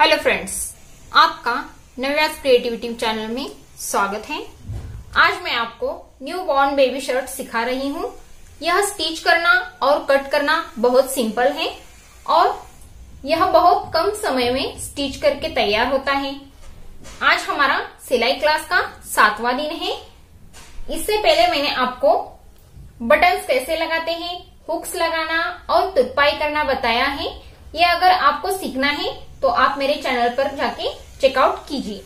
Hello friends, आपका नव्यास creativity channel में स्वागत है। आज मैं आपको न्यू बॉर्न बेबी शर्ट सिखा रही हूँ। यह स्टिच करना और कट करना बहुत सिंपल है और यह बहुत कम समय में स्टिच करके तैयार होता है। आज हमारा सिलाई क्लास का 7वां दिन है। इससे पहले मैंने आपको बटन्स कैसे लगाते हैं, हुक्स लगाना और तुरपाई करना बताया है। ये अगर आपको सीखना है तो आप मेरे चैनल पर जाके चेकआउट कीजिए।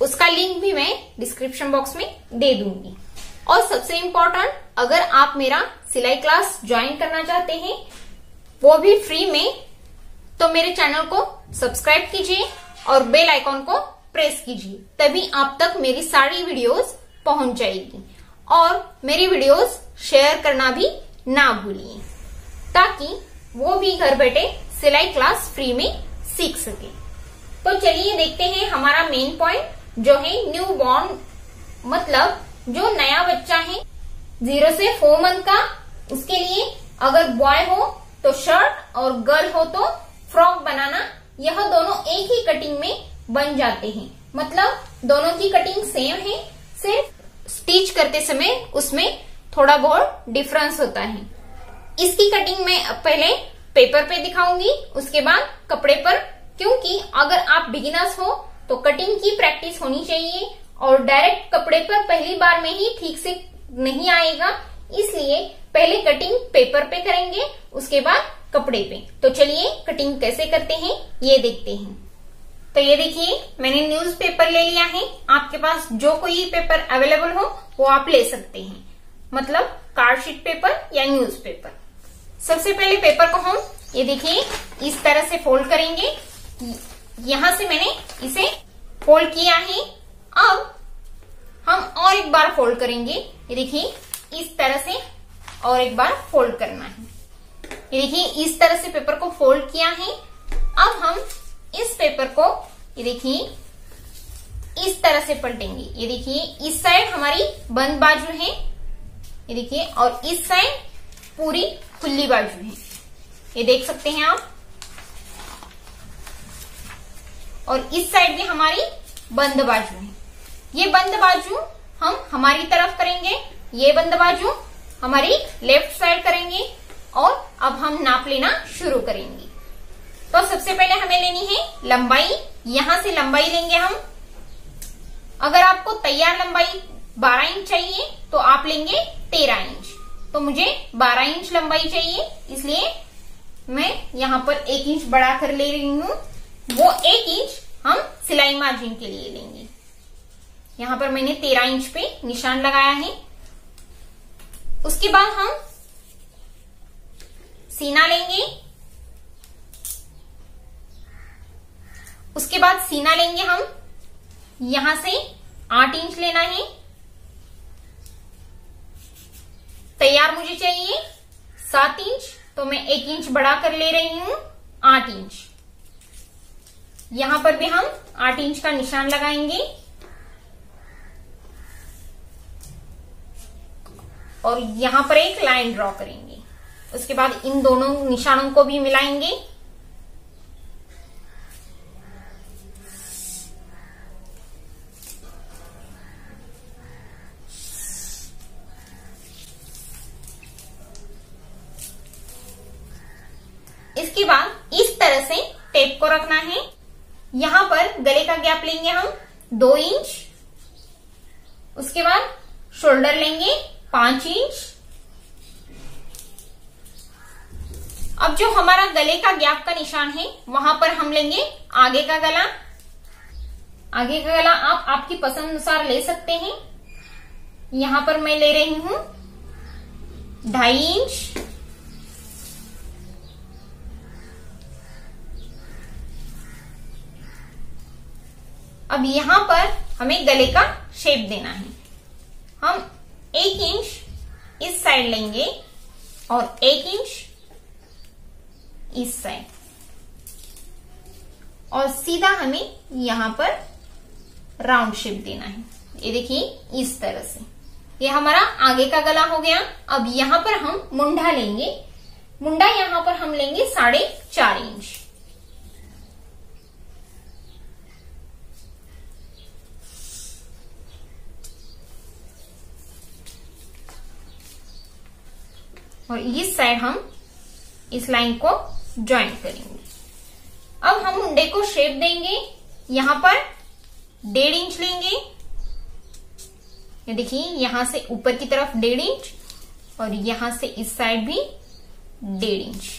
उसका लिंक भी मैं डिस्क्रिप्शन बॉक्स में दे दूंगी। और सबसे इम्पोर्टेंट, अगर आप मेरा सिलाई क्लास ज्वाइन करना चाहते हैं वो भी फ्री में, तो मेरे चैनल को सब्सक्राइब कीजिए और बेल आइकॉन को प्रेस कीजिए, तभी आप तक मेरी सारी वीडियोस पहुंच जाएगी। और मेरी वीडियोस शेयर करना भी ना भूलिए, ताकि वो भी घर बैठे सिलाई क्लास फ्री में सीख सके। तो चलिए देखते हैं हमारा मेन पॉइंट, जो है न्यू बॉर्न, मतलब जो नया बच्चा है 0 से 4 मंथ का। उसके लिए अगर बॉय हो तो शर्ट और गर्ल हो तो फ्रॉक बनाना। यह दोनों एक ही कटिंग में बन जाते हैं, मतलब दोनों की कटिंग सेम है, सिर्फ स्टिच करते समय उसमें थोड़ा बहुत डिफरेंस होता है। इसकी कटिंग मैं पहले पेपर पे दिखाऊंगी, उसके बाद कपड़े पर, क्योंकि अगर आप बिगिनर्स हो तो कटिंग की प्रैक्टिस होनी चाहिए और डायरेक्ट कपड़े पर पहली बार में ही ठीक से नहीं आएगा, इसलिए पहले कटिंग पेपर पे करेंगे, उसके बाद कपड़े पे। तो चलिए कटिंग कैसे करते हैं ये देखते हैं। तो ये देखिए, मैंने न्यूज पेपर ले लिया है। आपके पास जो कोई पेपर अवेलेबल हो वो आप ले सकते हैं, मतलब कार्ड शीट पेपर या न्यूज पेपर। सबसे पहले पेपर को हम ये देखिए इस तरह से फोल्ड करेंगे। यहां से मैंने इसे फोल्ड किया है। अब हम और एक बार फोल्ड करेंगे। ये देखिए इस तरह से और एक बार फोल्ड करना है। ये देखिए इस तरह से पेपर को फोल्ड किया है। अब हम इस पेपर को ये देखिए इस तरह से पलटेंगे। ये देखिए इस साइड हमारी बंद बाजू है, ये देखिए, और इस साइड पूरी खुली बाजू है, ये देख सकते हैं आप। और इस साइड भी हमारी बंद बाजू है। ये बंद बाजू हम हमारी तरफ करेंगे, ये बंद बाजू हमारी लेफ्ट साइड करेंगे। और अब हम नाप लेना शुरू करेंगे। तो सबसे पहले हमें लेनी है लंबाई। यहां से लंबाई लेंगे हम। अगर आपको तैयार लंबाई 12 इंच चाहिए तो आप लेंगे 13 इंच। तो मुझे 12 इंच लंबाई चाहिए, इसलिए मैं यहाँ पर 1 इंच बढ़ा कर ले रही हूँ। वो 1 इंच हम सिलाई मार्जिन के लिए लेंगे। यहाँ पर मैंने 13 इंच पे निशान लगाया है। उसके बाद हम सीना लेंगे। उसके बाद सीना लेंगे हम, यहां से 8 इंच लेना है। तैयार मुझे चाहिए 7 इंच, तो मैं 1 इंच बढ़ा कर ले रही हूं 8 इंच। यहां पर भी हम 8 इंच का निशान लगाएंगे और यहां पर एक लाइन ड्रॉ करेंगे। उसके बाद इन दोनों निशानों को भी मिलाएंगे। इसके बाद इस तरह से टेप को रखना है। यहां पर गले का गैप लेंगे हम 2 इंच। उसके बाद शोल्डर लेंगे 5 इंच। अब जो हमारा गले का गैप का निशान है वहां पर हम लेंगे आगे का गला। आगे का गला आप आपकी पसंद अनुसार ले सकते हैं। यहां पर मैं ले रही हूं 2.5 इंच। अब यहां पर हमें गले का शेप देना है। हम 1 इंच इस साइड लेंगे और 1 इंच इस साइड, और सीधा हमें यहां पर राउंड शेप देना है। ये देखिए इस तरह से ये हमारा आगे का गला हो गया। अब यहां पर हम मुंडा लेंगे। मुंडा यहां पर हम लेंगे 4.5 इंच। और इस साइड हम इस लाइन को ज्वाइन करेंगे। अब हम मुंडे को शेप देंगे। यहां पर 1.5 इंच लेंगे। ये देखिए, यहां से ऊपर की तरफ 1.5 इंच और यहां से इस साइड भी 1.5 इंच,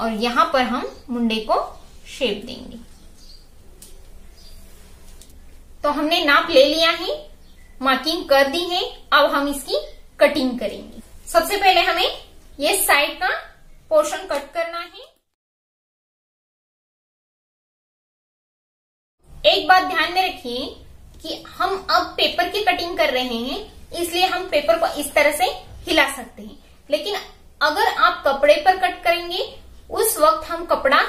और यहां पर हम मुंडे को शेप देंगे। तो हमने नाप ले लिया है, मार्किंग कर दी है। अब हम इसकी कटिंग करेंगे। सबसे पहले हमें ये साइड का पोर्शन कट करना है। एक बात ध्यान में रखिए कि हम अब पेपर की कटिंग कर रहे हैं, इसलिए हम पेपर को इस तरह से हिला सकते हैं, लेकिन अगर आप कपड़े पर कट करेंगे उस वक्त हम कपड़ा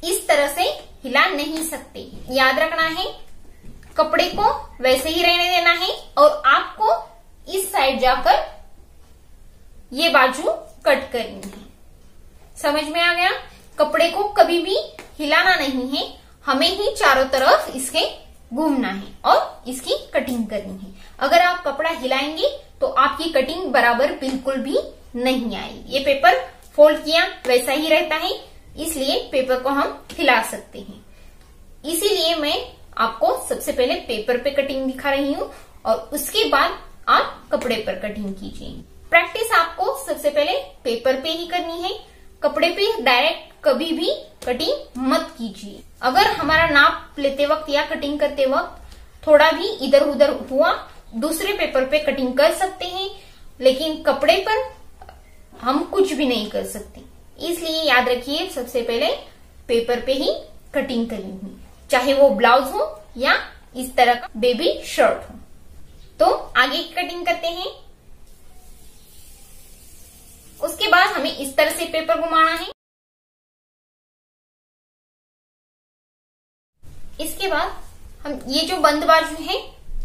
इस तरह से हिला नहीं सकते। याद रखना है, कपड़े को वैसे ही रहने देना है और आपको इस साइड जाकर ये बाजू कट करनी है। समझ में आ गया? कपड़े को कभी भी हिलाना नहीं है, हमें ही चारों तरफ इसके घूमना है और इसकी कटिंग करनी है। अगर आप कपड़ा हिलाएंगे तो आपकी कटिंग बराबर बिल्कुल भी नहीं आएगी। ये पेपर फोल्ड किया वैसा ही रहता है, इसलिए पेपर को हम हिला सकते हैं। इसीलिए मैं आपको सबसे पहले पेपर पे कटिंग दिखा रही हूँ और उसके बाद आप कपड़े पर कटिंग कीजिए। प्रैक्टिस आपको सबसे पहले पेपर पे ही करनी है, कपड़े पे डायरेक्ट कभी भी कटिंग मत कीजिए। अगर हमारा नाप लेते वक्त या कटिंग करते वक्त थोड़ा भी इधर उधर हुआ, दूसरे पेपर पे कटिंग कर सकते हैं, लेकिन कपड़े पर हम कुछ भी नहीं कर सकते। इसलिए याद रखिए, सबसे पहले पेपर पे ही कटिंग करनी है, चाहे वो ब्लाउज हो या इस तरह का बेबी शर्ट हो। तो आगे की कटिंग करते हैं। उसके बाद हमें इस तरह से पेपर घुमाना है। इसके बाद हम ये जो बंद बाजू है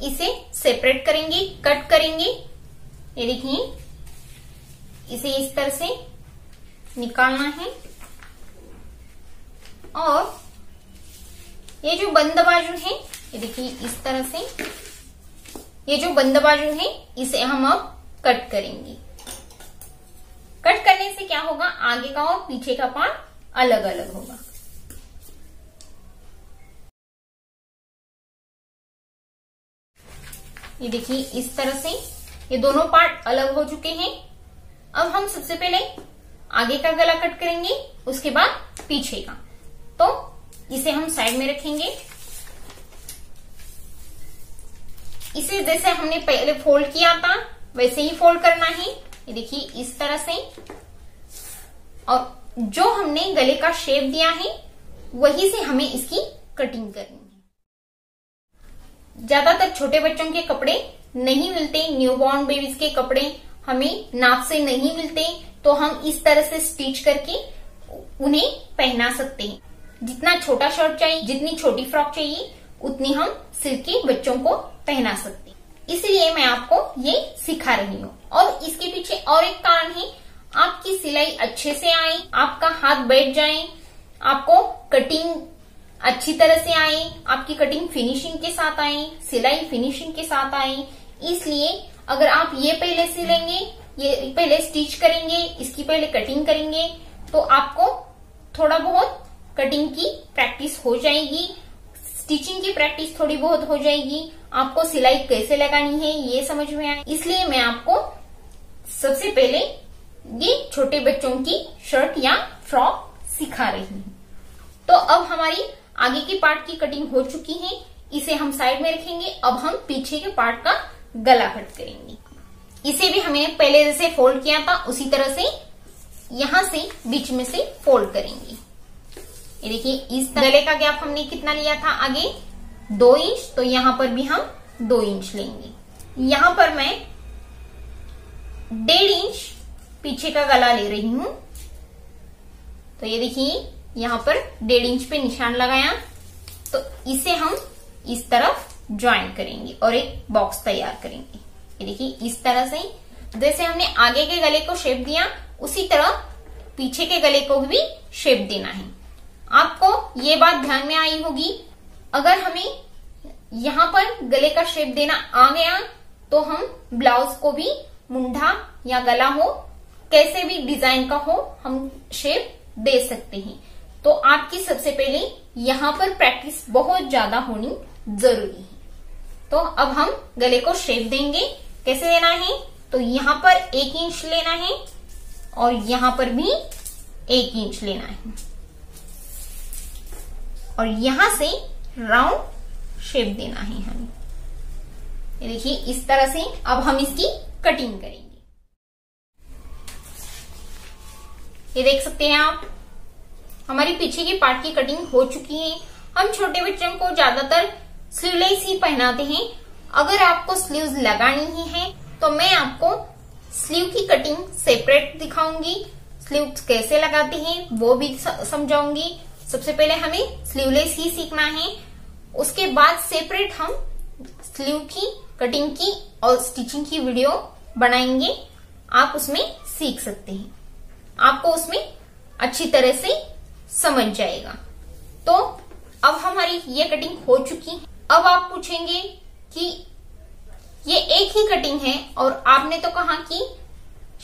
इसे सेपरेट करेंगे, कट करेंगे। ये देखिए, इसे इस तरह से निकालना है और ये जो बंद बाजू है, ये देखिए इस तरह से, ये जो बंद बाजू है इसे हम अब कट करेंगे। कट करने से क्या होगा, आगे का और पीछे का पार्ट अलग अलग होगा। ये देखिए इस तरह से ये दोनों पार्ट अलग हो चुके हैं। अब हम सबसे पहले आगे का गला कट करेंगे, उसके बाद पीछे का। तो इसे हम साइड में रखेंगे। इसे जैसे हमने पहले फोल्ड किया था वैसे ही फोल्ड करना है। ये देखिए इस तरह से, और जो हमने गले का शेप दिया है वही से हमें इसकी कटिंग करनी है। ज्यादातर छोटे बच्चों के कपड़े नहीं मिलते, न्यूबॉर्न बेबीज के कपड़े हमें नाप से नहीं मिलते, तो हम इस तरह से स्टिच करके उन्हें पहना सकते हैं। जितना छोटा शर्ट चाहिए, जितनी छोटी फ्रॉक चाहिए, उतनी हम सिल के बच्चों को पहना सकते हैं। इसलिए मैं आपको ये सिखा रही हूँ। और इसके पीछे और एक कारण है, आपकी सिलाई अच्छे से आए, आपका हाथ बैठ जाए, आपको कटिंग अच्छी तरह से आए, आपकी कटिंग फिनिशिंग के साथ आए, सिलाई फिनिशिंग के साथ आए। इसलिए अगर आप ये पहले सिलेंगे, ये पहले स्टिच करेंगे, इसकी पहले कटिंग करेंगे, तो आपको थोड़ा बहुत कटिंग की प्रैक्टिस हो जाएगी, स्टिचिंग की प्रैक्टिस थोड़ी बहुत हो जाएगी, आपको सिलाई कैसे लगानी है ये समझ में आए। इसलिए मैं आपको सबसे पहले ये छोटे बच्चों की शर्ट या फ्रॉक सिखा रही हूँ। तो अब हमारी आगे की पार्ट की कटिंग हो चुकी है, इसे हम साइड में रखेंगे। अब हम पीछे के पार्ट का गला कट करेंगे। इसे भी हमने पहले जैसे फोल्ड किया था उसी तरह से यहां से बीच में से फोल्ड करेंगे। ये देखिए इस गले का गैप हमने कितना लिया था, आगे 2 इंच, तो यहां पर भी हम 2 इंच लेंगे। यहां पर मैं 1.5 इंच पीछे का गला ले रही हूं। तो ये देखिए यहां पर 1.5 इंच पे निशान लगाया, तो इसे हम इस तरफ ज्वाइन करेंगे और एक बॉक्स तैयार करेंगे। ये देखिए इस तरह से, जैसे हमने आगे के गले को शेप दिया उसी तरह पीछे के गले को भी शेप देना है। आपको ये बात ध्यान में आई होगी, अगर हमें यहाँ पर गले का शेप देना आ गया तो हम ब्लाउज को भी मुंडा या गला हो कैसे भी डिजाइन का हो हम शेप दे सकते हैं। तो आपकी सबसे पहले यहाँ पर प्रैक्टिस बहुत ज्यादा होनी जरूरी है। तो अब हम गले को शेप देंगे। कैसे देना है, तो यहाँ पर 1 इंच लेना है और यहाँ पर भी 1 इंच लेना है और यहां से राउंड शेप देना है हमें। ये देखिए इस तरह से अब हम इसकी कटिंग करेंगे। ये देख सकते हैं आप, हमारी पीछे की पार्ट की कटिंग हो चुकी है। हम छोटे बच्चों को ज्यादातर स्लीवलेस ही पहनाते हैं। अगर आपको स्लीव्स लगानी ही है तो मैं आपको स्लीव की कटिंग सेपरेट दिखाऊंगी, स्लीव कैसे लगाते हैं वो भी समझाऊंगी। सबसे पहले हमें स्लीवलेस ही सीखना है, उसके बाद सेपरेट हम स्लीव की कटिंग की और स्टिचिंग की वीडियो बनाएंगे। आप उसमें सीख सकते हैं, आपको उसमें अच्छी तरह से समझ जाएगा। तो अब हमारी ये कटिंग हो चुकी है। अब आप पूछेंगे कि ये एक ही कटिंग है और आपने तो कहा कि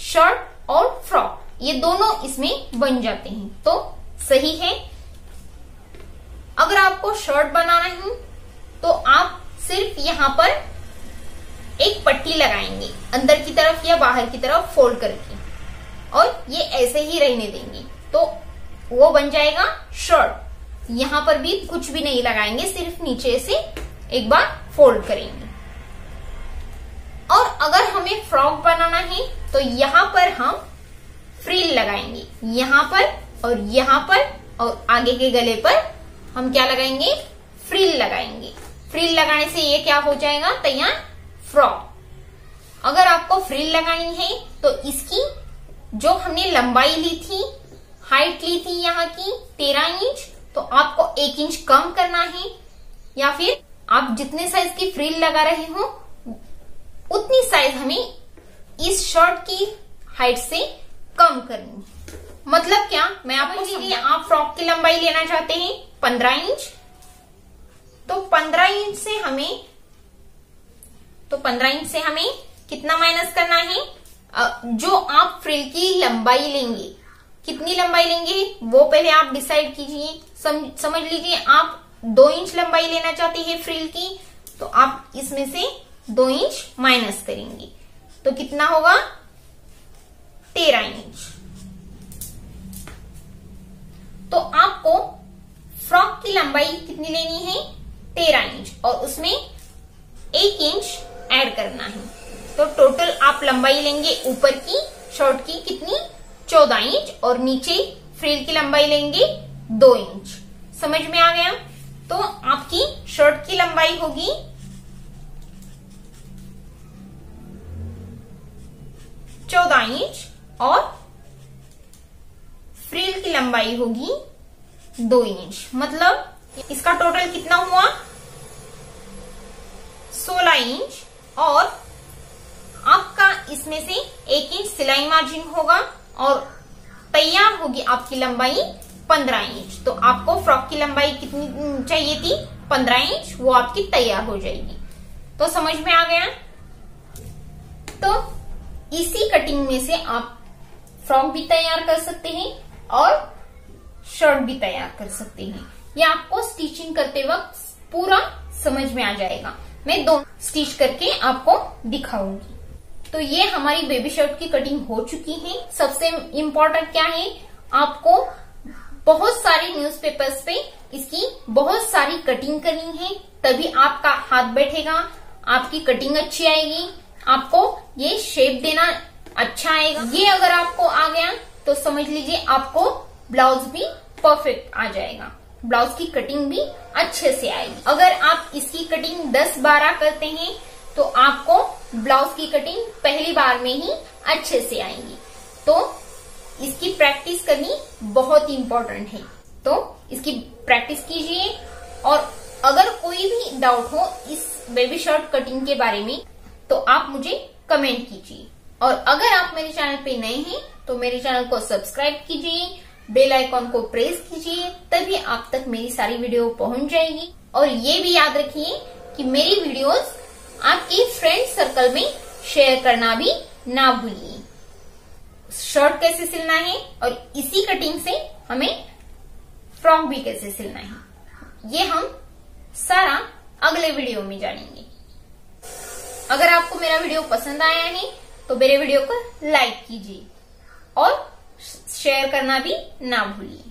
शर्ट और फ्रॉक ये दोनों इसमें बन जाते हैं, तो सही है। अगर आपको शर्ट बनाना है तो आप सिर्फ यहाँ पर एक पट्टी लगाएंगे अंदर की तरफ या बाहर की तरफ फोल्ड करके और ये ऐसे ही रहने देंगे, तो वो बन जाएगा शर्ट। यहाँ पर भी कुछ भी नहीं लगाएंगे, सिर्फ नीचे से एक बार फोल्ड करेंगे। और अगर हमें फ्रॉक बनाना है तो यहाँ पर हम फ्रिल लगाएंगे, यहाँ पर और यहाँ पर, और आगे के गले पर हम क्या लगाएंगे, फ्रिल लगाएंगे। फ्रिल लगाने से ये क्या हो जाएगा, तैयार फ्रॉक। अगर आपको फ्रिल लगानी है तो इसकी जो हमने लंबाई ली थी, हाइट ली थी यहाँ की 13 इंच, तो आपको 1 इंच कम करना है, या फिर आप जितने साइज की फ्रिल लगा रहे हो उतनी साइज हमें इस शर्ट की हाइट से कम करनी है। मतलब क्या, मैं आपको लीजिए, आप फ्रॉक की लंबाई लेना चाहते हैं 15 इंच, तो 15 इंच से हमें कितना माइनस करना है, जो आप फ्रिल की लंबाई लेंगे, कितनी लंबाई लेंगे वो पहले आप डिसाइड कीजिए। समझ लीजिए आप 2 इंच लंबाई लेना चाहते हैं फ्रिल की, तो आप इसमें से 2 इंच माइनस करेंगे, तो कितना होगा 13 इंच। तो आपको फ्रॉक की लंबाई कितनी लेनी है, 13 इंच, और उसमें 1 इंच ऐड करना है। तो टोटल आप लंबाई लेंगे ऊपर की शर्ट की कितनी, 14 इंच, और नीचे फ्रिल की लंबाई लेंगे 2 इंच। समझ में आ गया? तो आपकी शर्ट की लंबाई होगी 14 इंच और फ्रिल की लंबाई होगी 2 इंच। मतलब इसका टोटल कितना हुआ, 16 इंच, और आपका इसमें से 1 इंच सिलाई मार्जिन होगा और तैयार होगी आपकी लंबाई 15 इंच। तो आपको फ्रॉक की लंबाई कितनी चाहिए थी, 15 इंच, वो आपकी तैयार हो जाएगी। तो समझ में आ गया? तो इसी कटिंग में से आप फ्रॉक भी तैयार कर सकते हैं और शर्ट भी तैयार कर सकते हैं। ये आपको स्टिचिंग करते वक्त पूरा समझ में आ जाएगा। मैं 2 स्टिच करके आपको दिखाऊंगी। तो ये हमारी बेबी शर्ट की कटिंग हो चुकी है। सबसे इम्पोर्टेंट क्या है, आपको बहुत सारी न्यूज़पेपर्स पे इसकी बहुत सारी कटिंग करनी है, तभी आपका हाथ बैठेगा, आपकी कटिंग अच्छी आएगी, आपको ये शेप देना अच्छा आएगा। ये अगर आपको आ गया तो समझ लीजिए आपको ब्लाउज भी परफेक्ट आ जाएगा, ब्लाउज की कटिंग भी अच्छे से आएगी। अगर आप इसकी कटिंग 10-12 करते हैं तो आपको ब्लाउज की कटिंग पहली बार में ही अच्छे से आएगी। तो इसकी प्रैक्टिस करनी बहुत इम्पोर्टेंट है, तो इसकी प्रैक्टिस कीजिए। और अगर कोई भी डाउट हो इस बेबी शर्ट कटिंग के बारे में तो आप मुझे कमेंट कीजिए। और अगर आप मेरे चैनल पे नए हैं तो मेरे चैनल को सब्सक्राइब कीजिए, बेल आइकॉन को प्रेस कीजिए, तभी आप तक मेरी सारी वीडियो पहुंच जाएगी। और ये भी याद रखिए कि मेरी वीडियोस आपके फ्रेंड सर्कल में शेयर करना भी ना भूलिए। शर्ट कैसे सिलना है और इसी कटिंग से हमें फ्रॉक भी कैसे सिलना है, ये हम सारा अगले वीडियो में जानेंगे। अगर आपको मेरा वीडियो पसंद आया है तो मेरे वीडियो को लाइक कीजिए और शेयर करना भी ना भूलिए।